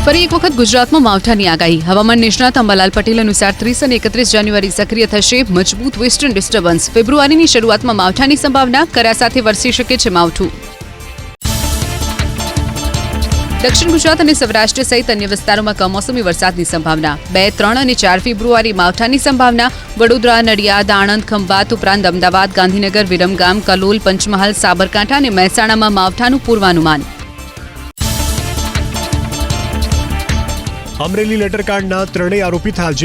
ફરી એક વખત ગુજરાતમાં માવઠાની આગાહી. હવામાન નિષ્ણાત અંબાલાલ પટેલ અનુસાર 30 અને 31 જાન્યુઆરી સક્રિય થશે મજબૂત વેસ્ટર્ન ડિસ્ટર્બન્સ. ફેબ્રુઆરીની શરૂઆતમાં માવઠાની સંભાવના. કરા સાથે વરસી શકે છે માવઠું. દક્ષિણ ગુજરાત અને સૌરાષ્ટ્ર સહિત અન્ય વિસ્તારોમાં કમોસમી વરસાદની સંભાવના. 2, 3 અને 4 ફેબ્રુઆરી માવઠાની સંભાવના. વડોદરા, નડિયાદ, આણંદ, ખંભાત ઉપરાંત અમદાવાદ, ગાંધીનગર, વિરમગામ, કલોલ, પંચમહાલ, સાબરકાંઠા અને મહેસાણામાં માવઠાનું પૂર્વાનુમાન. અમરેલી લેટરકાંડના ત્રણેય આરોપી થયા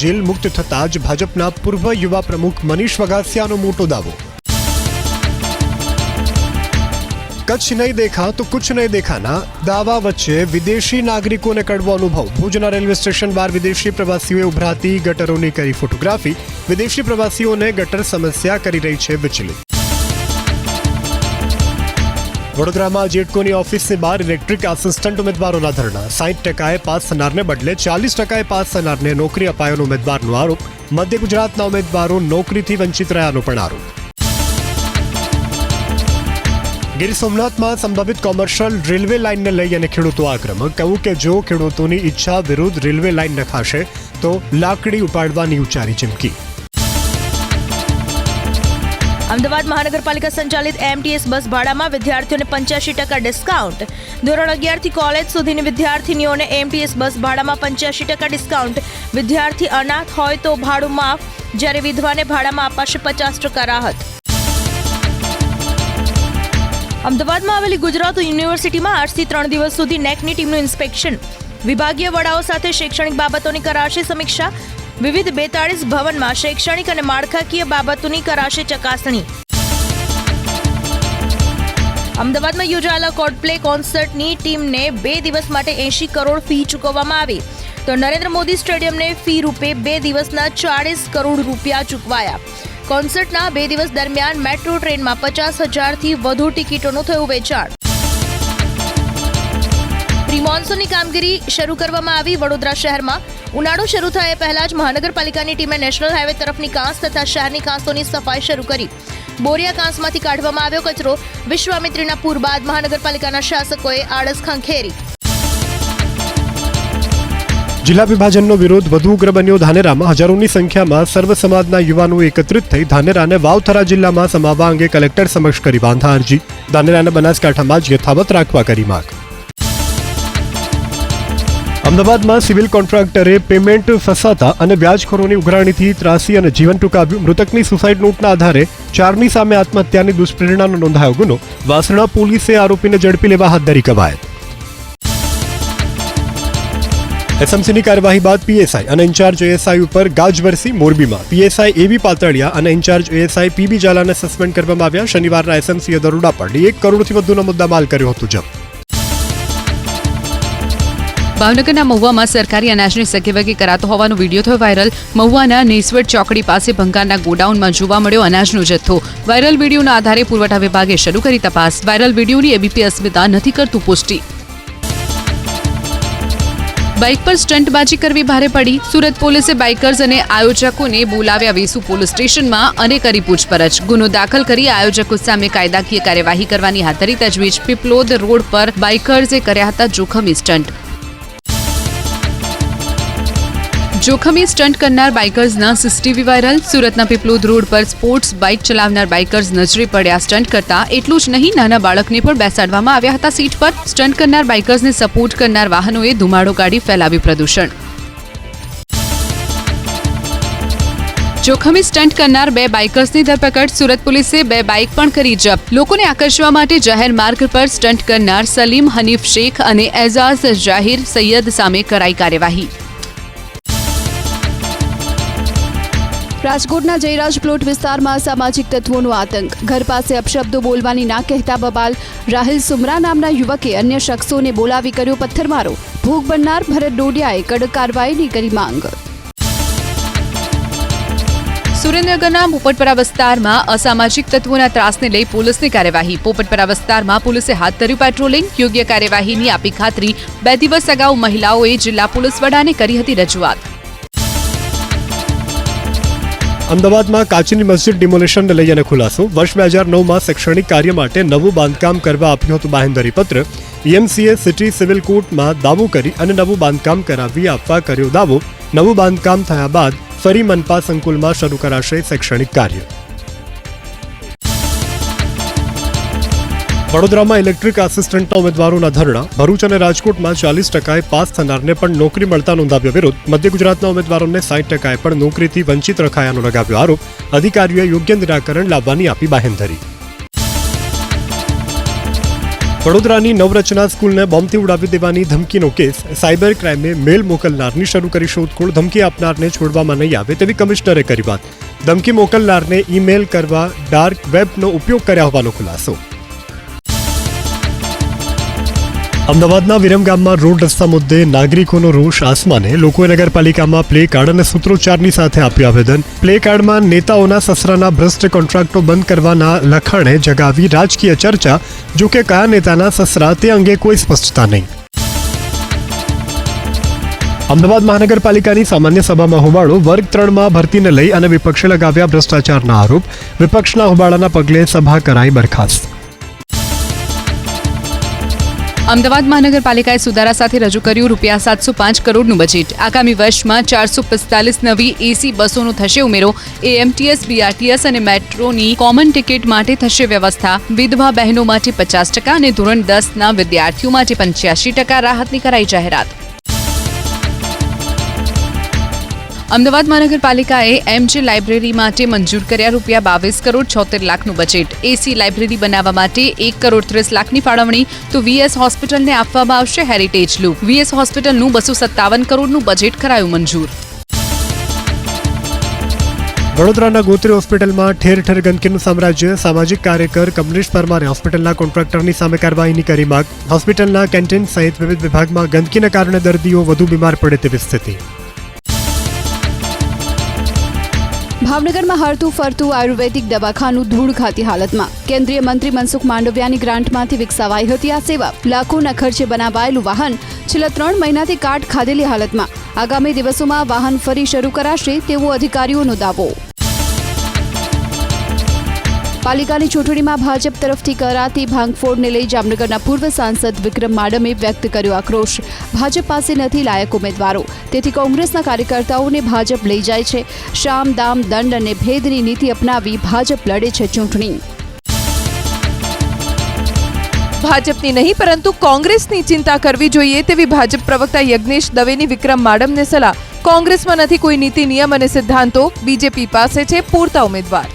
જેલ મુક્ત થતા જ ભાજપના પૂર્વ યુવા પ્રમુખ મનીષ વગાસિયાનો મોટો દાવો. કચ્છ નહીં દેખા તો કુછ નહીં દેખાના દાવા વચ્ચે વિદેશી નાગરિકોને કડવો અનુભવ. ભુજના રેલવે સ્ટેશન બહાર વિદેશી પ્રવાસીઓએ ઉભરાતી ગટરોની કરી ફોટોગ્રાફી. વિદેશી પ્રવાસીઓને ગટર સમસ્યા કરી રહી છે વિચલિત. વડોદરામાં જેટકોની ઓફિસની બહાર ઇલેક્ટ્રિક આસિસ્ટન્ટ ઉમેદવારોના ધરણા. 60% પાસ થનારને બદલે 40% પાસ થનારને નોકરી અપાયોનો ઉમેદવારનો આરોપ. મધ્ય ગુજરાતના ઉમેદવારો નોકરીથી વંચિત રહ્યાનો પણ આરોપ. ગીર સોમનાથમાં સંભવિત કોમર્શિયલ રેલવે લાઇનને લઈ અને ખેડૂતો આક્રમક. કહ્યું કે જો ખેડૂતોની ઈચ્છા વિરુદ્ધ રેલવે લાઇન નખાશે તો લાકડી ઉપાડવાની ઉચ્ચારી ચીમકી. અમદાવાદ મહાનગરપાલિકા સંચાલિત એમટીએસ બસ ભાડામાં વિદ્યાર્થીઓને 85% ડિસ્કાઉન્ટ. ધોરણ 11 થી કોલેજ સુધીની વિદ્યાર્થીનીઓને એમટીએસ બસ ભાડામાં 85% ડિસ્કાઉન્ટ. વિદ્યાર્થી અનાથ હોય તો ભાડું માફ, જ્યારે વિધવાને ભાડામાં અપાશે 50% રાહત. અમદાવાદમાં આવેલી ગુજરાત યુનિવર્સિટીમાં આજથી 3 દિવસ સુધી નેકની ટીમનું ઇન્સ્પેક્શન. વિભાગીય વડાઓ સાથે શૈક્ષણિક બાબતોની કરાશે સમીક્ષા. વિવિધ 42 ભવનમાં શૈક્ષણિક અને માળખાકીય બાબતોની કરાશે ચકાસણી. અમદાવાદમાં યોજાયેલા કોલ્ડપ્લે કોન્સર્ટની ટીમને 2 દિવસ માટે 80 કરોડ ફી ચૂકવવામાં આવી, તો નરેન્દ્ર મોદી સ્ટેડિયમને ફી રૂપે 2 દિવસના 40 કરોડ રૂપિયા ચૂકવાયા. કોન્સર્ટના 2 દિવસ દરમિયાન મેટ્રો ટ્રેનમાં 50,000થી વધુ ટિકિટોનું થયું વેચાણ. પ્રી મોન્સૂનની કામગીરી શરૂ કરવામાં આવી. વડોદરા શહેરમાં ઉનાળો શરૂ થાય પહેલા જ મહાનગરપાલિકાની ટીમે નેશનલ હાઈવે તરફની કાંસ તથા શહેરની કાંસોની સફાઈ શરૂ કરી. બોરિયા કાંસમાંથી કાઢવામાં આવ્યો કચરો. વિશ્વામિત્રીના પૂર બાદ મહાનગરપાલિકાના શાસકોએ આળસ ખંખેરી. જિલ્લા વિભાજનનો વિરોધ વધુ ઉગ્ર બન્યો. ધાનેરામાં હજારોની સંખ્યામાં સર્વ સમાજના યુવાનો એકત્રિત થઈ ધાનેરાને વાવથરા જિલ્લામાં સમાવવા અંગે કલેક્ટર સમક્ષ કરી વાંધા અરજી. ધાનેરાને બનાસકાંઠામાં જ યથાવત રાખવા કરી માંગ. અમદાવાદમાં સિવિલ કોન્ટ્રાક્ટરે પેમેન્ટ ફસાતા અને વ્યાજખોરોની ઉઘરાણીથી ત્રાસી અને જીવન ટૂંકાવ્યું. મૃતકની સુસાઇડ નોટના આધારે 4ની સામે આત્મહત્યાની દુષ્પ્રેરણાનો નોંધાયો ગુનો. વાસણા પોલીસે આરોપીને ઝડપી લેવા હાથ ધરી કવાયત. એસએમસીની કાર્યવાહી બાદ પીએસઆઈ અને ઇન્ચાર્જ એએસઆઈ ઉપર ગાજ વરસી. મોરબીમાં પીએસઆઈ એવી પાતળિયા અને ઇન્ચાર્જ એએસઆઈ પીબી ઝાલાને સસ્પેન્ડ કરવામાં આવ્યા. શનિવારના એસએમસીએ દરોડા પાડી 1 કરોડથી વધુનો મુદ્દામાલ કર્યો હતો જપ્ત. ભાવનગરના મહુવામાં સરકારી અનાજની સગેવગે કરાતો હોવાનો વિડીયો થયો વાયરલ. મહુવાના નેસવડ ચોકડી પાસે ભંગારના ગોડાઉનમાં જોવા મળ્યો અનાજનો જથ્થો. વાયરલ વિડીયોના આધારે પુરવઠા વિભાગે શરૂ કરી તપાસ. વાયરલ વિડીયોની એબીપી અસ્મિતા નથી કરતું પુષ્ટિ. બાઇક પર સ્ટંટબાજી કરવી ભારે પડી. સુરત પોલીસે બાઇકર્સ અને આયોજકોને બોલાવ્યા વેસુ પોલીસ સ્ટેશનમાં અને કરી પૂછપરછ. ગુનો દાખલ કરી આયોજકો સામે કાયદાકીય કાર્યવાહી કરવાની હાથ ધરી તજવીજ. પીપલોદ રોડ પર બાઇકર્સે કર્યા હતા જોખમી સ્ટંટ. જોખમી સ્ટંટ કરનાર બાઇકર્સના સીસીટીવી વાયરલ. સુરતના પીપલોદ રોડ પર સ્પોર્ટ્સ બાઇક ચલાવનાર બાઇકર્સ નજરે પડ્યા સ્ટંટ કરતા. એટલું જ નહીં, નાના બાળકને પણ બેસાડવામાં આવ્યા હતા સીટ પર. સ્ટંટ કરનાર બાઇકર્સને સપોર્ટ કરનાર વાહનોએ ધુમાડો કાઢી ફેલાવ્યું પ્રદૂષણ. જોખમી સ્ટંટ કરનાર 2 બાઇકર્સની ધરપકડ. સુરત પોલીસે 2 બાઇક પણ કરી જપ્ત. લોકોને આકર્ષવા માટે જાહેર માર્ગ પર સ્ટંટ કરનાર સલીમ હનીફ શેખ અને એઝાઝ જાહિર સૈયદ સામે કરાઈ કાર્યવાહી. રાજકોટના જયરાજ પ્લોટ વિસ્તારમાં અસામાજિક તત્વોનો આતંક. ઘર પાસે અપશબ્દો બોલવાની ના કહેતા બબાલ. રાહિલ સુમરા નામના યુવકે અન્ય શખ્સોને બોલાવી કર્યો પથ્થરમારો. ભોગ બનનાર ભરત ડોડિયાએ કડક કાર્યવાહીની કરી માંગ. સુરેન્દ્રનગરના પોપટપરા વિસ્તારમાં અસામાજિક તત્વોના ત્રાસને લઈ પોલીસની કાર્યવાહી. પોપટપરા વિસ્તારમાં પોલીસે હાથ ધર્યું પેટ્રોલિંગ. યોગ્ય કાર્યવાહીની આપી ખાતરી. 2 દિવસ અગાઉ મહિલાઓએ જિલ્લા પોલીસ વડાને કરી હતી રજૂઆત. અમદાવાદમાં કાચીની મસ્જિદ ડિમોલેશનને લઈ અને ખુલાસો. વર્ષ 2009માં શૈક્ષણિક કાર્ય માટે નવું બાંધકામ કરવા આપ્યું હતું બાહેંધરી પત્ર. EMCએ સિટી સિવિલ કોર્ટમાં દાવો કરી અને નવું બાંધકામ કરાવી આપવા કર્યો દાવો. નવું બાંધકામ થયા બાદ ફરી મનપા સંકુલમાં શરૂ કરાશે શૈક્ષણિક કાર્ય. વડોદરામાં ઇલેક્ટ્રિક આસિસ્ટન્ટના ઉમેદવારોના ધરણા. ભરૂચ અને રાજકોટમાં 40% પાસ થનારને પણ નોકરી મળતા નોંધાવ્યો વિરોધ. મધ્ય ગુજરાતના ઉમેદવારોને 60% પણ નોકરીથી વંચિત રખાયાનો લગાવ્યો આરોપ. અધિકારીઓએ યોગ્ય નિરાકરણ લાવવાની આપી બાહેંધરી. વડોદરાની નવરચના સ્કૂલને બોમ્બથી ઉડાવી દેવાની ધમકીનો કેસ. સાયબર ક્રાઇમે મેલ મોકલનારની શરૂ કરી શોધખોળ. ધમકી આપનારને છોડવામાં નહીં આવે તેવી કમિશનરે કરી વાત. ધમકી મોકલનારને ઈમેલ કરવા ડાર્ક વેબનો ઉપયોગ કર્યા હોવાનો ખુલાસો. અમદાવાદના વિરમગામમાં રોડ રસ્તા મુદ્દે નાગરિકોનો રોષ આસમાને. લોકોએ નગરપાલિકામાં પ્લે કાર્ડ અને સૂત્રોચ્ચારની સાથે આપ્યું આવેદન. પ્લે કાર્ડમાં નેતાઓના સસરાના ભ્રષ્ટ કોન્ટ્રાક્ટો બંધ કરવાના લખાણે જગાવી રાજકીય ચર્ચા. જોકે કયા નેતાના સસરા તે અંગે કોઈ સ્પષ્ટતા નહીં. અમદાવાદ મહાનગરપાલિકાની સામાન્ય સભામાં હોબાળો. વર્ગ 3માં ભરતીને લઈ અને વિપક્ષે લગાવ્યા ભ્રષ્ટાચારના આરોપ. વિપક્ષના હોબાળાના પગલે સભા કરાઈ બરખાસ્ત. અમદાવાદ મહાનગરપાલિકાએ સુધારા સાથે રજૂ કર્યું ₹705 કરોડનું બજેટ. આગામી વર્ષમાં 445 નવી એસી બસોનો થશે ઉમેરો. AMTS, BRTS અને મેટ્રોની કોમન ટિકિટ માટે થશે વ્યવસ્થા. વિધવા બહેનો માટે 50% અને ધોરણ 10ના વિદ્યાર્થીઓ માટે 85% રાહતની કરાઈ જાહેરાત. અમદાવાદ મહાનગરપાલિકાએ MJ લાઇબ્રેરી માટે મંજૂર કર્યા ₹22.76 બજેટ. એસી લાઇબ્રેરી બનાવવા માટે ₹1.30 ફાળવણી તો VS હોસ્પિટલને આપવામાં આવશે હેરિટેજ લુક. VS હોસ્પિટલનું ₹257 કરોડનું બજેટ કરાયું મંજૂર. વડોદરાના ગોત્રી હોસ્પિટલમાં ઠેર ઠેર ગંદકીનું સામ્રાજ્ય. સામાજિક કાર્યકર કમલેશ પરમારે હોસ્પિટલના કોન્ટ્રાક્ટરની સામે કાર્યવાહીની કરી માંગ. હોસ્પિટલના કેન્ટીન સહિત વિવિધ વિભાગમાં ગંદકીના કારણે દર્દીઓ વધુ બીમાર પડે તેવી સ્થિતિ. ભાવનગરમાં હરતું ફરતું આયુર્વેદિક દવાખાનું ધૂળ ખાતી હાલતમાં. કેન્દ્રીય મંત્રી મનસુખ માંડવિયાની ગ્રાન્ટમાંથી વિકસાવાઈ હતી આ સેવા. લાખોના ખર્ચે બનાવાયેલું વાહન છેલ્લા 3 મહિનાથી કાટ ખાધેલી હાલતમાં. આગામી દિવસોમાં વાહન ફરી શરૂ કરાશે તેવો અધિકારીઓનો દાવો. પાલિકાની ચૂંટણીમાં ભાજપ તરફથી કરાતી ભાંગફોડને લઈ જામનગરના પૂર્વ સાંસદ વિક્રમ માડમે વ્યક્ત કર્યો આક્રોશ. ભાજપ પાસે નથી લાયક ઉમેદવારો, તેથી કોંગ્રેસના કાર્યકર્તાઓને ભાજપ લઈ જાય છે. શામ દામ દંડ અને ભેદની નીતિ અપનાવી ભાજપ લડે છે ચૂંટણી. ભાજપની નહીં પરંતુ કોંગ્રેસની ચિંતા કરવી જોઈએ તેવી ભાજપ પ્રવક્તા યજ્ઞેશ દવેની વિક્રમ માડમને સલાહ. કોંગ્રેસમાં નથી કોઈ નીતિ નિયમ અને સિદ્ધાંતો, બીજેપી પાસે છે પૂરતા ઉમેદવાર.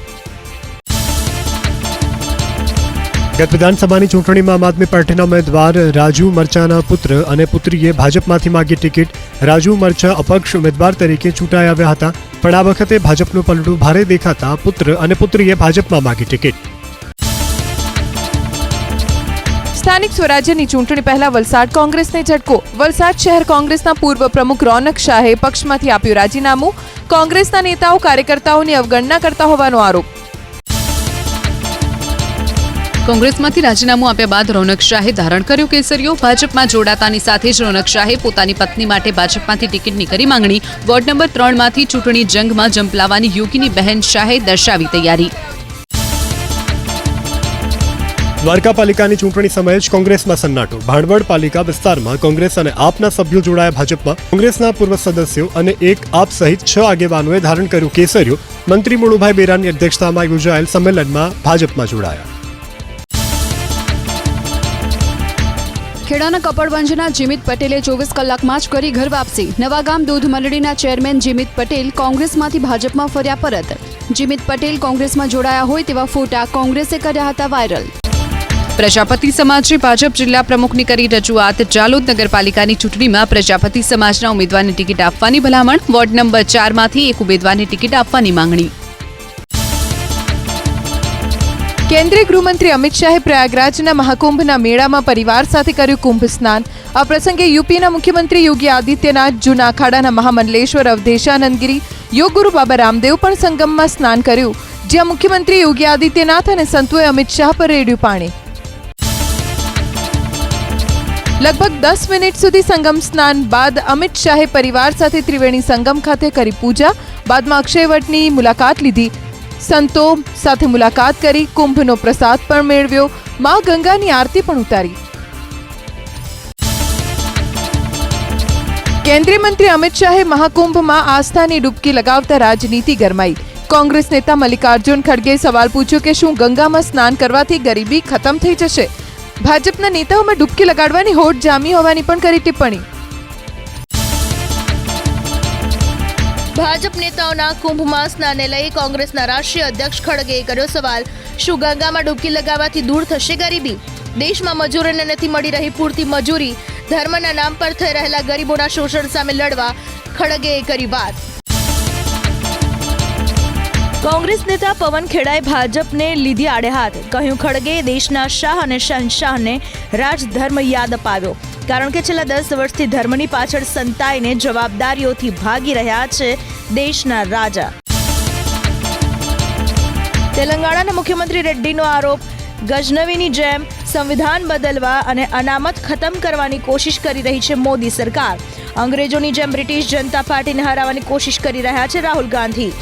ગત વિધાનસભાની ચૂંટણીમાં આમ આદમી પાર્ટીના ઉમેદવાર રાજુ મરચાના પુત્ર અને પુત્રીએ ભાજપમાંથી માગી ટિકિટ. રાજુ મરચા અપક્ષ ઉમેદવાર તરીકે ચૂંટાઈ આવ્યા હતા, પણ આ વખતે ભાજપનું પલડું ભારે દેખાતા પુત્ર અને પુત્રીએ ભાજપમાં માગી ટિકિટ. સ્થાનિક સ્વરાજ્યની ચૂંટણી પહેલા વલસાડ કોંગ્રેસને ઝટકો. વલસાડ શહેર કોંગ્રેસના પૂર્વ પ્રમુખ રોનક શાહે પક્ષમાંથી આપ્યું રાજીનામું. કોંગ્રેસના નેતાઓ કાર્યકર્તાઓની અવગણના કરતા હોવાનો આરોપ. કોંગ્રેસમાંથી રાજીનામું આપ્યા બાદ રોનક શાહે ધારણ કર્યો કેસરીઓ. ભાજપમાં જોડાતાની સાથે જ રોનક શાહે પોતાની પત્ની માટે ભાજપમાંથી ટિકિટની કરી માંગણી. વોર્ડ નંબર 3માંથી ચૂંટણી જંગમાં જંપલાવાની યોગીની બહેન શાહે દર્શાવી તૈયારી. દ્વારકા પાલિકાની ચૂંટણી સમયે જ કોંગ્રેસમાં સન્નાટો. ભાણવડ પાલિકા વિસ્તારમાં કોંગ્રેસ અને આપના સભ્યો જોડાયા ભાજપમાં. કોંગ્રેસના પૂર્વ સદસ્યો અને એક આપ સહિત 6 આગેવાનોએ ધારણ કર્યું કેસરીઓ. મંત્રી મુળુભાઈ બેરાની અધ્યક્ષતામાં યોજાયેલ સંમેલનમાં ભાજપમાં જોડાયા. ખેડાના કપડવંજના જીમિત પટેલે 24 કલાકમાં જ કરી ઘર વાપસી. નવાગામ દૂધ મંડળીના ચેરમેન જીમિત પટેલ કોંગ્રેસમાંથી ભાજપમાં ફર્યા પરત. જીમિત પટેલ કોંગ્રેસમાં જોડાયા હોય તેવા ફોટા કોંગ્રેસે કર્યા હતા વાયરલ. પ્રજાપતિ સમાજે ભાજપ જિલ્લા પ્રમુખની કરી રજૂઆત. જાલોદ નગરપાલિકાની ચૂંટણીમાં પ્રજાપતિ સમાજના ઉમેદવારને ટિકિટ આપવાની ભલામણ. વોર્ડ નંબર 4માંથી એક ઉમેદવારને ટિકિટ આપવાની માંગણી. કેન્દ્રીય ગૃહમંત્રી અમિત શાહે પ્રયાગરાજના મહાકુંભના મેળામાં પરિવાર સાથે કર્યું કુંભ સ્નાન. આ પ્રસંગે યુપીના મુખ્યમંત્રી યોગી આદિત્યનાથ, જૂના અખાડાના મહામંડલેશ્વર અવધેશાનંદગીરી, યોગગુરુ બાબા રામદેવ પણ સંગમમાં સ્નાન કર્યું, જ્યાં મુખ્યમંત્રી યોગી આદિત્યનાથ અને સંતોએ અમિત શાહ પર રેડ્યું પાણી. લગભગ 10 મિનિટ સુધી સંગમ સ્નાન બાદ અમિત શાહે પરિવાર સાથે ત્રિવેણી સંગમ ખાતે કરી પૂજા. બાદમાં અક્ષયવટની મુલાકાત લીધી. સંતો સાથે મુલાકાત કરી કુંભનો પ્રસાદ પણ મેળવ્યો. મા ગંગાની આરતી પણ ઉતારી. કેન્દ્રીય મંત્રી અમિત શાહે મહાકુંભમાં આસ્થાની ડૂબકી લગાવતા રાજનીતિ ગરમાઈ. કોંગ્રેસ નેતા મલ્લિકાર્જુન ખડગેએ સવાલ પૂછ્યો કે શું ગંગામાં સ્નાન કરવાથી ગરીબી ખતમ થઈ જશે? ભાજપના નેતાઓમાં ડૂબકી લગાડવાની હોડ જામી હોવાની પણ કરી ટિપ્પણી. ભાજપ નેતાઓના કુંભમાં સ્નાનને લઈ કોંગ્રેસના રાષ્ટ્રીય અધ્યક્ષ ખડગેએ કર્યો સવાલ. શું ગંગામાં ડૂબકી લગાવવાથી દૂર થશે ગરીબી? દેશમાં મજૂરોને નથી મળી રહી પૂરતી મજૂરી. ધર્મના નામ પર થઈ રહેલા ગરીબોના શોષણ સામે લડવા ખડગેએ કરી વાત. કોંગ્રેસ નેતા પવન ખેડાએ ભાજપને લીધી આડે હાથ. કહ્યું ખડગેએ દેશના શાહ અને શહેનશાહને રાજધર્મ યાદ અપાવ્યો. કારણ કે છેલ્લા 10 વર્ષથી ધર્મની પાછળ સંતાઈને જવાબદારીઓથી ભાગી રહ્યા છે દેશના રાજા. તેલંગાણાના મુખ્યમંત્રી રેડ્ડીનો આરોપ. ગજનવીની જેમ સંવિધાન બદલવા અને અનામત ખતમ કરવાની કોશિશ કરી રહી છે મોદી સરકાર. અંગ્રેજોની જેમ બ્રિટિશ જનતા પાર્ટીને હરાવવાની કોશિશ કરી રહ્યા છે રાહુલ ગાંધી.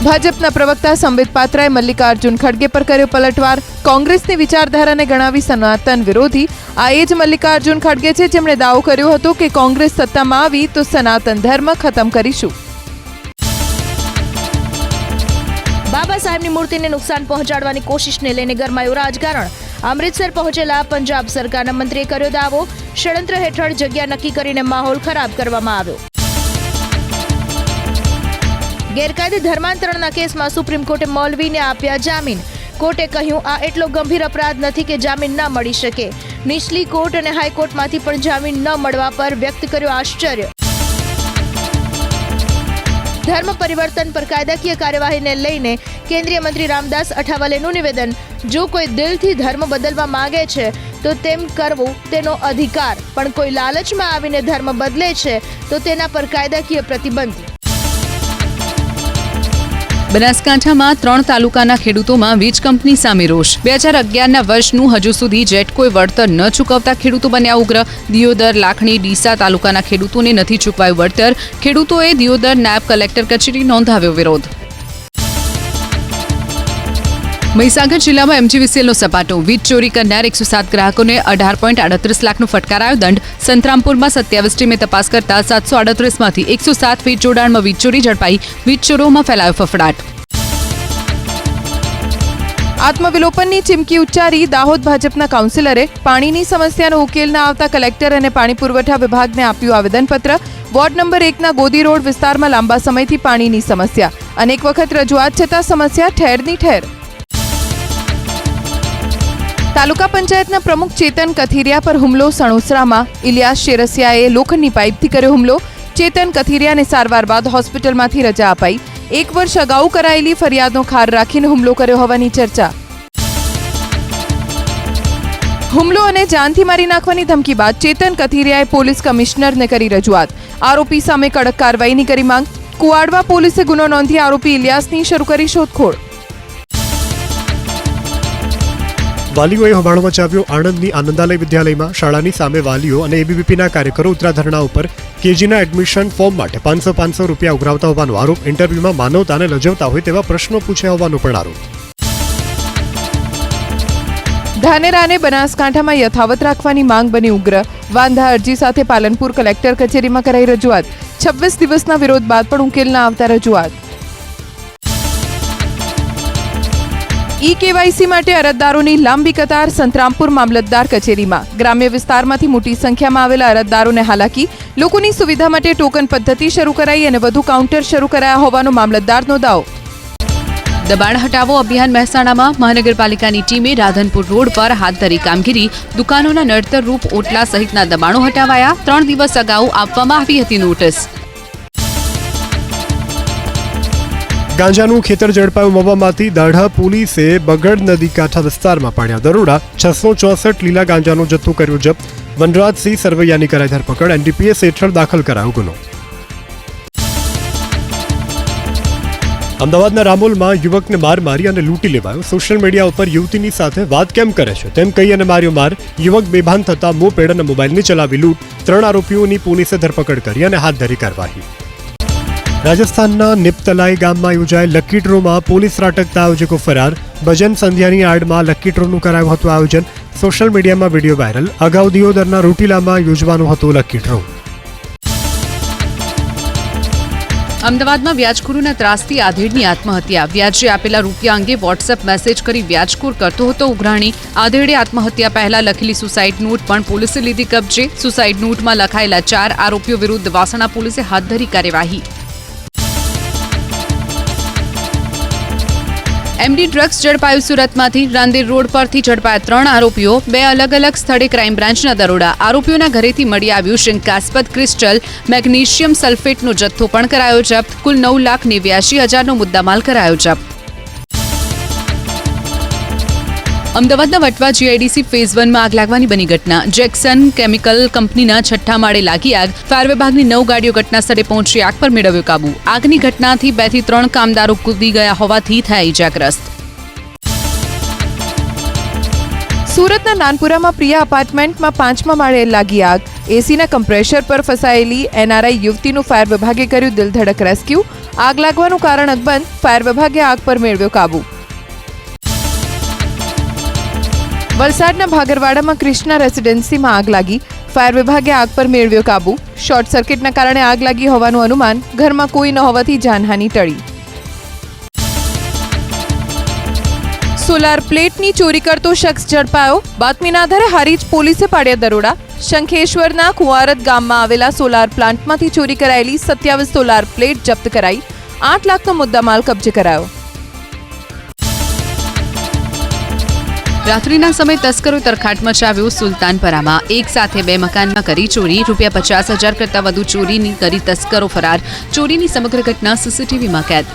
ભાજપના પ્રવક્તા સંબિત પાત્રાએ મલ્લિકાર્જુન ખડગે પર કર્યો પલટવાર. કોંગ્રેસની વિચારધારાને ગણાવી સનાતન વિરોધી. આ એ જ મલ્લિકાર્જુન ખડગે છે જેમણે દાવો કર્યો હતો કે કોંગ્રેસ સત્તામાં આવી તો સનાતન ધર્મ ખતમ કરીશું. બાબા સાહેબની મૂર્તિને નુકસાન પહોંચાડવાની કોશિશને લઈને ગરમાયું રાજકારણ. અમૃતસર પહોંચેલા પંજાબ સરકારના મંત્રીએ કર્યો દાવો. ષડયંત્ર હેઠળ જગ્યા નક્કી કરીને માહોલ ખરાબ કરવામાં આવ્યો. ગેરકાયદે ધર્માંતરણના કેસમાં સુપ્રીમ કોર્ટે મૌલવીને આપ્યા જામીન. કોર્ટે કહ્યું આ એટલો ગંભીર અપરાધ નથી કે જામીન ન મળી શકે. નીચલી કોર્ટ અને હાઈકોર્ટમાંથી પણ જામીન ન મળવા પર વ્યક્ત કર્યો આશ્ચર્ય. ધર્મ પરિવર્તન પર કાયદાકીય કાર્યવાહીને લઈને કેન્દ્રીય મંત્રી રામદાસ અઠાવલેનું નિવેદન. જો કોઈ દિલથી ધર્મ બદલવા માંગે છે તો તેમ કરવું તેનો અધિકાર, પણ કોઈ લાલચમાં આવીને ધર્મ બદલે છે તો તેના પર કાયદાકીય પ્રતિબંધ. બનાસકાંઠામાં 3 તાલુકાના ખેડૂતોમાં વીજ કંપની સામે રોષ. 2011ના વર્ષનું હજુ સુધી જેટકોએ વળતર ન ચૂકવતા ખેડૂતો બન્યા ઉગ્ર. દિયોદર, લાખણી, ડીસા તાલુકાના ખેડૂતોને નથી ચૂકવાયું વળતર. ખેડૂતોએ દિયોદર નાયબ કલેક્ટર કચેરી નોંધાવ્યો વિરોધ. મહીસાગર જિલ્લામાં એમજીવીસીએલનો સપાટો. વીજ ચોરી કરનાર 107 ગ્રાહકોને 18.38 લાખનો ફટકારાયો દંડ. સંતરામપુરમાં 27 ટીમે તપાસ કરતા 738માંથી 107 વીજ જોડાણમાં વીજ ચોરી ઝડપાઈ. વીજ ચોરોમાં ફેલાયો ફફડાટ. આત્મવિલોપનની ચીમકી ઉચ્ચારી. દાહોદ ભાજપના કાઉન્સિલરે પાણીની સમસ્યાનો ઉકેલ ન આવતા કલેક્ટર અને પાણી પુરવઠા વિભાગને આપ્યું આવેદનપત્ર. વોર્ડ નંબર 1ના ગોદી રોડ વિસ્તારમાં લાંબા સમયથી પાણીની સમસ્યા. અનેક વખત રજૂઆત છતાં સમસ્યા ઠેરની ઠેર. તાલુકા પંચાયતના પ્રમુખ ચેતન કથિરિયા પર હુમલો. સણોસરામાં ઇલિયાસ શેરસિયાએ લોખંડની પાઇપથી કર્યો હુમલો. ચેતન કથિરિયાને સારવાર બાદ હોસ્પિટલમાંથી રજા અપાઈ. 1 વર્ષ અગાઉ કરાયેલી ફરિયાદનો ખાર રાખીને હુમલો કર્યો હોવાની ચર્ચા. હુમલો અને જાનથી મારી નાખવાની ધમકી બાદ ચેતન કથિરિયાએ પોલીસ કમિશનરને કરી રજૂઆત. આરોપી સામે કડક કાર્યવાહીની કરી માંગ. કુવાડવા પોલીસે ગુનો નોંધી આરોપી ઇલિયાસની શરૂ કરી શોધખોળ. વાલીઓએ હોબાળો મચાવ્યો. આણંદની આનંદાલય વિદ્યાલયમાં શાળાની સામે વાલીઓ અને એબીવીપીના કાર્યકરો ઉતરા ધરણા ઉપર. કેજીના એડમિશન ફોર્મ માટે 500 રૂપિયા ઉઘરાવતા હોવાનો આરોપ. ઇન્ટરવ્યુમાં માનવતાને લજવતા હોય તેવા પ્રશ્નો પૂછ્યા હોવાનો પણ આરોપ. ધાનેરાને બનાસકાંઠામાં યથાવત રાખવાની માંગ બની ઉગ્ર. વાંધા અરજી સાથે પાલનપુર કલેક્ટર કચેરીમાં કરાઈ રજૂઆત. 26 દિવસના વિરોધ બાદ પણ ઉકેલ ન આવતા રજૂઆત. ઈ-કેવાયસી માટે અરજદારોની લાંબી કતાર. સંતરામપુર મામલતદાર કચેરીમાં. ગ્રામ્ય વિસ્તારમાંથી મોટી સંખ્યામાં આવેલા અરજદારોને હાલાકી. લોકોની સુવિધા માટે ટોકન પદ્ધતિ શરૂ કરાઈ અને વધુ કાઉન્ટર શરૂ કરાયા હોવાનો મામલતદારનો દાવો. દબાણ હટાવો અભિયાન મહેસાણામાં. મહાનગરપાલિકાની ટીમે રાધનપુર રોડ પર હાથ ધરી કામગીરી. દુકાનોના નડતરરૂપ ઓટલા સહિતના દબાણો હટાવાયા. 3 દિવસ અગાઉ આપવામાં આવી હતી નોટિસ. ગાંજાનું ખેતર ઝડપાયું મવામાંથી. દાઢા પોલીસે બગડ નદી કાંઠા વિસ્તારમાં પાડ્યા દરોડા. 664 લીલા ગાંજાનો જથ્થો કર્યો જપ્ત. વનરાજસિંહ સરવૈયાની કરાઈ ધરપકડ. એનડીપીએસ હેઠળ દાખલ કરાયો ગુનો. અમદાવાદના રામોલમાં યુવકને માર મારી અને લૂંટી લેવાયો. સોશિયલ મીડિયા ઉપર યુવતીની સાથે વાત કેમ કરે છે તેમ કહી અને માર્યો માર. યુવક બેભાન થતા મોપેડ અને મોબાઈલની ચલાવી લૂંટ. 3 આરોપીઓની પોલીસે ધરપકડ કરી અને હાથ ધરી કાર્યવાહી. રાજસ્થાનના નિપતલાઈ ગામમાં યોજાયેલ લકી ડ્રોમાં પોલીસ ત્રાટકતા આયોજકો ફરાર. ભજન સંધ્યાની આડમાં લકી ડ્રોનું કરાયું હતું આયોજન. સોશિયલ મીડિયામાં વિડીયો વાયરલ. અગાઉ દિયોદરના રોટીલામાં યોજવાનો હતો લકી ડ્રો. અમદાવાદમાં વ્યાજખોરોના ત્રાસથી આધેડની આત્મહત્યા. વ્યાજે આપેલા રૂપિયા અંગે વોટ્સએપ મેસેજ કરી વ્યાજખોર કરતો હતો ઉઘરાણી. આધેડે આત્મહત્યા પહેલા લખેલી સુસાઇડ નોટ પણ પોલીસે લીધી કબજે. સુસાઇડ નોટમાં લખાયેલા 4 આરોપીઓ વિરુદ્ધ વાસણા પોલીસે હાથ ધરી કાર્યવાહી. એમડી ડ્રગ્સ ઝડપાયું સુરતમાંથી. રાંદેર રોડ પરથી ઝડપાયા 3 આરોપીઓ. 2 અલગ અલગ સ્થળે ક્રાઇમ બ્રાન્ચના દરોડા. આરોપીઓના ઘરેથી મળી આવ્યું શંકાસ્પદ ક્રિસ્ટલ મેગ્નેશિયમ સલ્ફેટનો જથ્થો પણ કરાયો જપ્ત. કુલ 9,89,000નો મુદ્દામાલ કરાયો જપ્ત. અમદાવાદના વટવા જીઆઈડીસી ફેઝ 1માં આગ લાગવાની બની ઘટના. જેક્સન કેમિકલ કંપનીના 6ઠ્ઠા માળે લાગી આગ. ફાયર વિભાગની 9 ગાડીઓ ઘટના સ્થળે પહોંચી આગ પર મેળવ્યો કાબુ. આગની ઘટનાથી 2 થી 3 કામદારો કૂદી ગયા હોવાથી થયા ઇજાગ્રસ્ત. સુરતના નાનપુરામાં પ્રિયા અપાર્ટમેન્ટમાં 5મા માળે લાગી આગ. એસીના કમ્પ્રેસર પર ફસાયેલી એનઆરઆઈ યુવતીનું ફાયર વિભાગે કર્યું દિલધડક રેસ્ક્યુ. આગ લાગવાનું કારણ અકબંધ. ફાયર વિભાગે આગ પર મેળવ્યો કાબુ. વલસાડના ભાગરવાડામાં ક્રિષ્ના રેસિડેન્સીમાં આગ લાગી. ફાયર વિભાગે આગ પર મેળવ્યો કાબુ. શોર્ટ સર્કિટના કારણે આગ લાગી હોવાનું અનુમાન. ઘરમાં કોઈ ન હોવાથી જાનહાનિ ટળી. સોલાર પ્લેટની ચોરી કરતો શખ્સ ઝડપાયો. બાતમીના આધારે હારીજ પોલીસે પાડ્યા દરોડા. શંખેશ્વરના કુંવારત ગામમાં આવેલા સોલાર પ્લાન્ટમાંથી ચોરી કરાયેલી 27 સોલાર પ્લેટ જપ્ત કરાઈ. 8 લાખનો મુદ્દામાલ કબજે કરાયો. રાત્રિના સમયે તસ્કરો તરખાટ મચાવ્યો સુલતાનપરામાં. એક સાથે 2 મકાનમાં કરી ચોરી. ₹50,000 કરતાં વધુ ચોરીની કરી તસ્કરો ફરાર. ચોરીની સમગ્ર ઘટના સીસીટીવીમાં કેદ.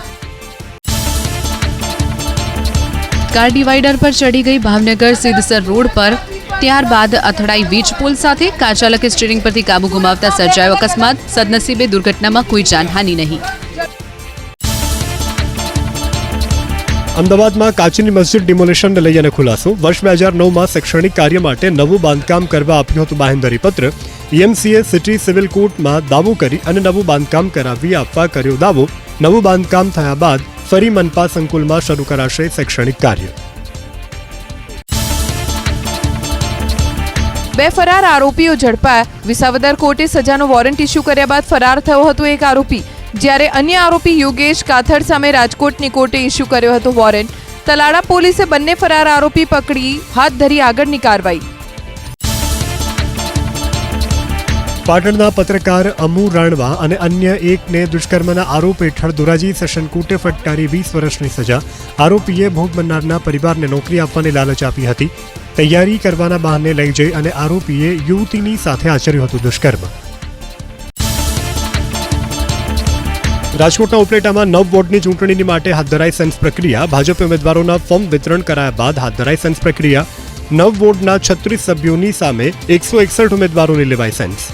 કાર ડિવાઈડર પર ચડી ગઈ ભાવનગર સિદ્ધસર રોડ પર. ત્યારબાદ અથડાઈ વીજ પોલ સાથે. કાર ચાલકે સ્ટીયરિંગ પરથી કાબુ ગુમાવતા સર્જાયો અકસ્માત. સદનસીબે દુર્ઘટનામાં કોઈ જાનહાનિ નહીં. અમદાવાદમાં કાચીની મસ્જિદ ડિમોલિશનને લઈ અને ખુલાસો. વર્ષ 2009માં શૈક્ષણિક કાર્ય માટે નવું બાંધકામ કરવા આપ્યું હતું બાંહેધરી પત્ર. EMCએ સિટી સિવિલ કોર્ટમાં દાવો કરી અને નવું બાંધકામ કરાવી આપવા કર્યો દાવો. નવું બાંધકામ થયા બાદ ફરી મનપા સંકુલમાં શરૂ કરાશે શૈક્ષણિક કાર્ય. 2 ફરાર આરોપીઓ ઝડપાયા. વિસાવદર કોર્ટે સજાનો વોરંટ ઇસ્યુ કર્યા બાદ ફરાર થયો હતો એક આરોપી. જ્યારે અન્ય આરોપી યોગેશ કાથડ સામે રાજકોટની કોર્ટે ઇસ્યુ કર્યો હતો વોરંટ. તલાડા પોલીસે બંને ફરાર આરોપી પકડી હાથ ધરી આગળની કાર્યવાહી. પાટણના પત્રકાર અમુ રાણવા અને અન્ય એકને દુષ્કર્મના આરોપ હેઠળ ધોરાજી સેશન કોર્ટે ફટકારી 20 વર્ષની સજા. આરોપીએ ભોગ બનનારના પરિવારને નોકરી આપવાની લાલચ આપી હતી. તૈયારી કરવાના બહાને લઈ જઈ અને આરોપીએ યુવતીની સાથે આચર્યું હતું દુષ્કર્મ. રાજકોટના ઉપલેટામાં 9 વોર્ડની ચૂંટણી માટે હાથ ધરાઈ સેન્સ પ્રક્રિયા. ભાજપે ઉમેદવારોના ફોર્મ વિતરણ કરાયા બાદ હાથ ધરાઈ સેન્સ પ્રક્રિયા. 9 વોર્ડના 36 સભ્યોની સામે 161 ઉમેદવારોને લેવાઈ સેન્સ.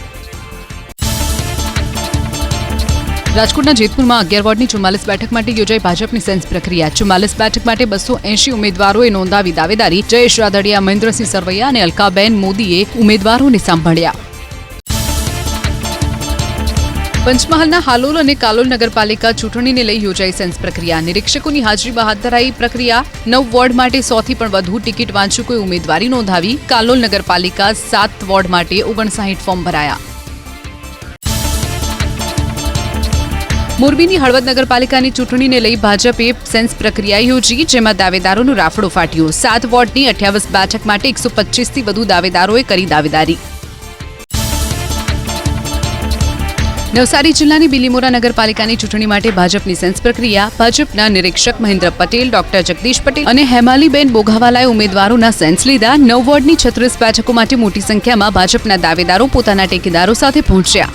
રાજકોટના જેતપુરમાં 11 વોર્ડની 44 બેઠક માટે યોજાઈ ભાજપની સેન્સ પ્રક્રિયા. 44 બેઠક માટે 280 ઉમેદવારોએ નોંધાવી દાવેદારી. જયેશ રાદડિયા, મહેન્દ્રસિંહ સરવૈયા અને અલકાબેન મોદીએ ઉમેદવારોને સાંભળ્યા. પંચમહાલના હાલોલ અને કાલોલ નગરપાલિકા ચૂંટણીને લઈ યોજાઈ સેન્સ પ્રક્રિયા. નિરીક્ષકોની હાજરીમાં હાથ ધરાઈ પ્રક્રિયા. 9 વોર્ડ માટે 100થી પણ વધુ ટિકિટ વાંચકોએ ઉમેદવારી નોંધાવી. કાલોલ નગરપાલિકા 7 વોર્ડ માટે 59 ફોર્મ ભરાયા. મોરબીની હળવદ નગરપાલિકાની ચૂંટણીને લઈ ભાજપે સેન્સ પ્રક્રિયા યોજી, જેમાં દાવેદારોનો રાફડો ફાટ્યો. 7 વોર્ડની 28 બેઠક માટે 125થી વધુ દાવેદારોએ કરી દાવેદારી. નવસારી જિલ્લાની બિલીમોરા નગરપાલિકાની ચૂંટણી માટે ભાજપની સેન્સ પ્રક્રિયા. ભાજપના નિરીક્ષક મહેન્દ્ર પટેલ, ડોક્ટર જગદીશ પટેલ અને હેમાલીબેન બોઘાવાલાએ ઉમેદવારોના સેન્સ લીધા. 9 વોર્ડની 36 બેઠકો માટે મોટી સંખ્યામાં ભાજપના દાવેદારો પોતાના ટેકેદારો સાથે પહોંચ્યા.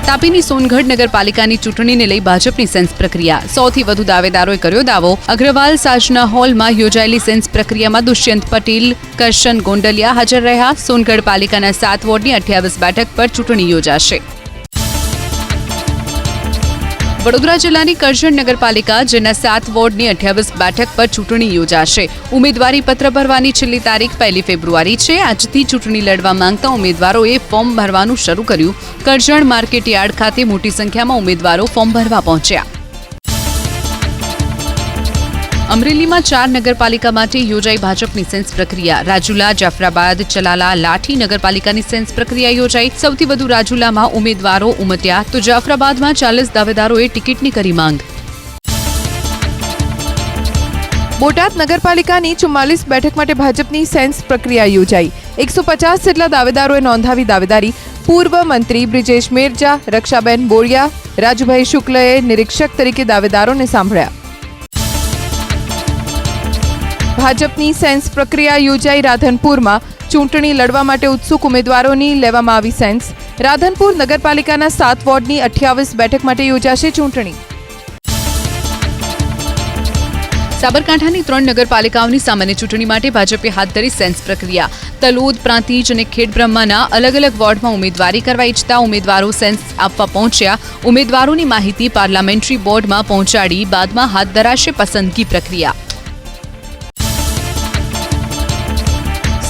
તાપીની સોનગઢ નગરપાલિકાની ચૂંટણીને લઈ ભાજપની સેન્સ પ્રક્રિયા. 100થી વધુ દાવેદારોએ કર્યો દાવો. અગ્રવાલ સાજના હોલમાં યોજાયેલી સેન્સ પ્રક્રિયામાં દુષ્યંત પટેલ, કરશન ગોંડલિયા હાજર રહ્યા. સોનગઢ પાલિકાના 7 વોર્ડની 28 બેઠક પર ચૂંટણી યોજાશે. વડોદરા જિલ્લાની કરજણ નગરપાલિકા જેના 7 વોર્ડની 28 બેઠક પર ચૂંટણી યોજાશે. ઉમેદવારી પત્ર ભરવાની છેલ્લી તારીખ 1 ફેબ્રુઆરી છે. આજથી ચૂંટણી લડવા માંગતા ઉમેદવારોએ ફોર્મ ભરવાનું શરૂ કર્યું. કરજણ માર્કેટ યાર્ડ ખાતે મોટી સંખ્યામાં ઉમેદવારો ફોર્મ ભરવા પહોંચ્યા. અમરેલીમાં 4 નગરપાલિકા માટે યોજાઈ ભાજપની સેન્સ પ્રક્રિયા. રાજુલા, જાફરાબાદ, ચલાલા, લાઠી નગરપાલિકાની સેન્સ પ્રક્રિયા યોજાઈ. સૌથી વધુ રાજુલામાં ઉમેદવારો ઉમટ્યા તો જાફરાબાદમાં 40 દાવેદારોએ ટિકિટની કરી માંગ. બોટાદ નગરપાલિકાની 44 બેઠક માટે ભાજપની સેન્સ પ્રક્રિયા યોજાઈ. 150 જેટલા દાવેદારોએ નોંધાવી દાવેદારી. પૂર્વ મંત્રી બ્રિજેશ મેરજા, રક્ષાબેન બોરિયા, રાજુભાઈ શુક્લએ નિરીક્ષક તરીકે દાવેદારોને સાંભળ્યા. ભાજપની સેન્સ પ્રક્રિયા યોજાઈ. રાધનપુરમાં ચૂંટણી લડવા માટે ઉત્સુક ઉમેદવારોની લેવામાં આવી સેન્સ. રાધનપુર નગરપાલિકાના 7 વોર્ડની 28 બેઠક માટે યોજાશે ચૂંટણી. સાબરકાંઠાની 3 નગરપાલિકાઓની સામાન્ય ચૂંટણી માટે ભાજપે હાથ ધરી સેન્સ પ્રક્રિયા. તલોદ, પ્રાંતિજ અને ખેડબ્રહ્માના અલગ અલગ વોર્ડમાં ઉમેદવારી કરવા ઈચ્છતા ઉમેદવારો સેન્સ આપવા પહોંચ્યા. ઉમેદવારોની માહિતી પાર્લામેન્ટરી બોર્ડમાં પહોંચાડી બાદમાં હાથ ધરાશે પસંદગી પ્રક્રિયા.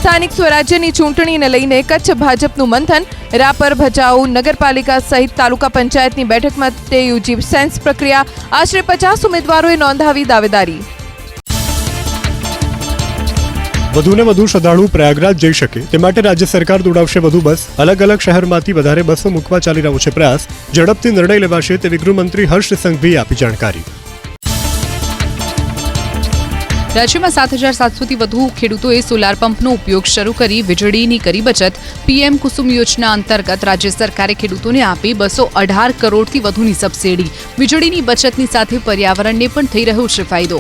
સ્થાનિક સ્વરાજ્યની ચૂંટણીને લઈને કચ્છ ભાજપનું મંથન. રાપર, ભચાઉ નગરપાલિકા સહિત તાલુકા પંચાયતની બેઠક માટે યોજી સેન્સ પ્રક્રિયા. આશરે 50 ઉમેદવારોએ નોંધાવી દાવેદારી. વધુને વધુ શ્રદ્ધાળુ પ્રયાગરાજ જઈ શકે તે માટે રાજ્ય સરકાર દોડાવશે વધુ બસ. અલગ અલગ શહેરમાંથી વધારે બસો મૂકવા ચાલી રહ્યો છે પ્રયાસ. ઝડપથી નિર્ણય લેવાશે તેવી ગૃહમંત્રી હર્ષ સંઘવીએ આપી જાણકારી. રાજ્યમાં 7,700થી વધુ ખેડૂતોએ સોલાર પંપનો ઉપયોગ શરૂ કરી વીજળીની કરી બચત. પીએમ કુસુમ યોજના અંતર્ગત રાજ્ય સરકારે ખેડૂતોને આપી 218 કરોડથી વધુની સબસિડી. વીજળીની બચતની સાથે પર્યાવરણને પણ થઈ રહ્યો છે ફાયદો.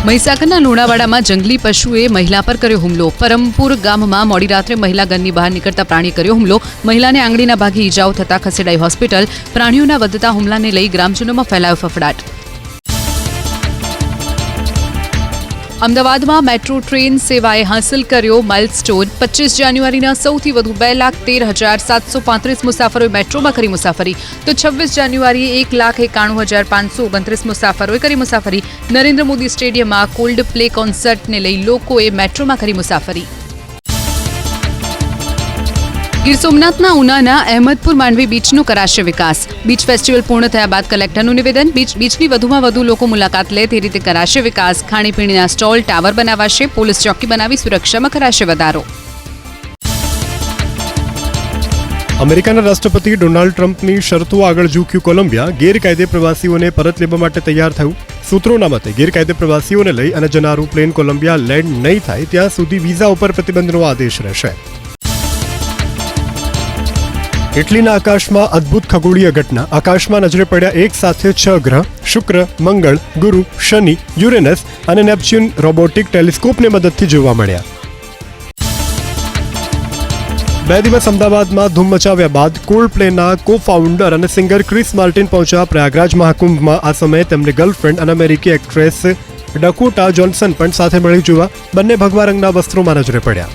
મહીસાગરના લુણાવાડામાં જંગલી પશુએ મહિલા પર કર્યો હુમલો. પરમપુર ગામમાં મોડી રાત્રે મહિલા ઘરની બહાર નીકળતા પ્રાણીએ કર્યો હુમલો. મહિલાને આંગળીના ભાગે ઈજાઓ થતા ખસેડાઈ હોસ્પિટલ. પ્રાણીઓના વધતા હુમલાને લઈ ગ્રામજનોમાં ફેલાયો ફફડાટ. અમદાવાદમાં મેટ્રો ટ્રેન સેવાએ હાંસલ કર્યો માઇલસ્ટોન. 25 જાન્યુઆરીના સૌથી વધુ 2,13,735 મુસાફરોએ મેટ્રોમાં કરી મુસાફરી તો 26 જાન્યુઆરીએ 1,91,529 મુસાફરોએ કરી મુસાફરી. નરેન્દ્ર મોદી સ્ટેડિયમમાં કોલ્ડ પ્લે કોન્સર્ટને લઈ લોકોએ મેટ્રોમાં કરી મુસાફરી. ગીર સોમનાથના ઉનાના અહેમદપુર માંડવી બીચનો કરાશે વિકાસ. બીચ ફેસ્ટિવલ પૂર્ણ થયા બાદ કલેક્ટરનું નિવેદન. બીચની વધુમાં વધુ લોકો મુલાકાત લે તે રીતે કરાશે વિકાસ. ખાણીપીણીના સ્ટોલ, ટાવર બનાવાશે. પોલીસ ચોકી બનાવી સુરક્ષામાં કરાશે વધારો. અમેરિકાના રાષ્ટ્રપતિ ડોનાલ્ડ ટ્રમ્પની શરતો આગળ ઝૂક્યું કોલંબિયા. ગેરકાયદે પ્રવાસીઓને પરત લેવા માટે તૈયાર થયું. સૂત્રોના મતે ગેરકાયદે પ્રવાસીઓને લઈ અને જનારું પ્લેન કોલંબિયા લેન્ડ નહીં થાય ત્યાં સુધી વિઝા ઉપર પ્રતિબંધનો આદેશ રહેશે. ઇટલીના આકાશમાં અદ્ભુત ખગોળીય ઘટના. આકાશમાં નજરે પડ્યા એક સાથે 6 ગ્રહ શુક્ર, મંગળ, ગુરુ, શનિ, યુરેનસ અને નેપચ્યુન રોબોટિક ટેલિસ્કોપની મદદથી જોવા મળ્યા. 2 દિવસ અમદાવાદમાં ધૂમ મચાવ્યા બાદ કોલ્ડ પ્લેના કો-ફાઉન્ડર અને સિંગર ક્રિસ માર્ટિન પહોંચ્યા પ્રયાગરાજ મહાકુંભમાં. આ સમયે તેમની ગર્લફ્રેન્ડ અને અમેરિકી એક્ટ્રેસ ડકોટા જોન્સન પણ સાથે મળી જોવા. બંને ભગવા રંગના વસ્ત્રોમાં નજરે પડ્યા.